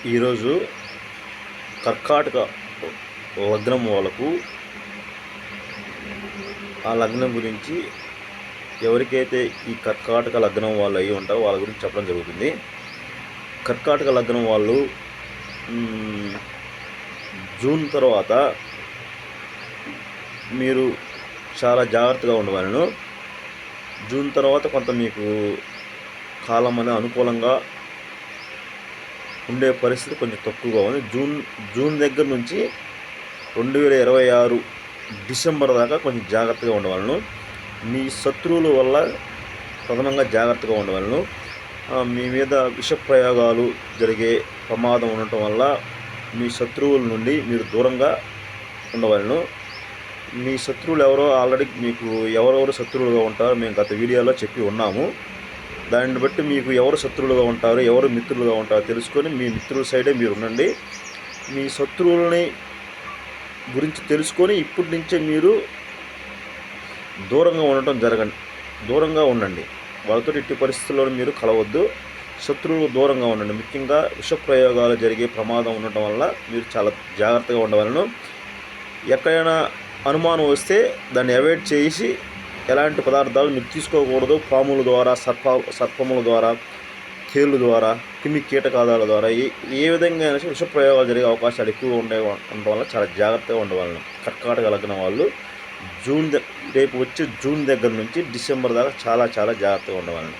ఈరోజు కర్కాటక లగ్నం వాళ్ళకు ఆ లగ్నం గురించి ఎవరికైతే ఈ కర్కాటక లగ్నం వాళ్ళు అయ్యి ఉంటారో వాళ్ళ గురించి చెప్పడం జరుగుతుంది. కర్కాటక లగ్నం వాళ్ళు జూన్ తర్వాత మీరు చాలా జాగ్రత్తగా ఉండవాలను. జూన్ తర్వాత కొంత మీకు కాలం అనేది అనుకూలంగా ఉండే పరిస్థితి కొంచెం తక్కువగా ఉంది. జూన్ దగ్గర నుంచి 2026 డిసెంబర్ దాకా కొంచెం జాగ్రత్తగా ఉండవాలను. మీ శత్రువుల వల్ల ప్రథమంగా జాగ్రత్తగా ఉండవాలను. మీ మీద విషప్రయోగాలు జరిగే ప్రమాదం ఉండటం వల్ల మీ శత్రువుల నుండి మీరు దూరంగా ఉండవలను. మీ శత్రువులు ఎవరో ఆల్రెడీ మీకు ఎవరెవరు శత్రువులుగా ఉంటారో మేము గత వీడియోలో చెప్పి ఉన్నాము. దాన్ని బట్టి మీకు ఎవరు శత్రువులుగా ఉంటారు, ఎవరు మిత్రులుగా ఉంటారో తెలుసుకొని మీ మిత్రుల సైడే మీరు ఉండండి. మీ శత్రువులని గురించి తెలుసుకొని ఇప్పటి నుంచే మీరు దూరంగా ఉండండి. వాళ్ళతో ఎట్టి పరిస్థితుల్లో మీరు కలవద్దు. శత్రువులకు దూరంగా ఉండండి. ముఖ్యంగా విషప్రయోగాలు జరిగే ప్రమాదం ఉండటం వల్ల మీరు చాలా జాగ్రత్తగా ఉండవలను. ఎక్కడైనా అనుమానం వస్తే దాన్ని అవాయిడ్ చేసి ఎలాంటి పదార్థాలు మీరు తీసుకోకూడదు. పాముల ద్వారా, సర్పముల ద్వారా, తేళ్ళ ద్వారా, క్రిమి కీటకాదాల ద్వారా ఏ విధంగా విషప్రయోగాలు జరిగే అవకాశాలు ఎక్కువగా ఉండటం వల్ల చాలా జాగ్రత్తగా ఉండవాలను. కర్కాటక లగ్నం వాళ్ళు రేపు వచ్చే జూన్ దగ్గర నుంచి డిసెంబర్ దాకా చాలా జాగ్రత్తగా ఉండవాలను.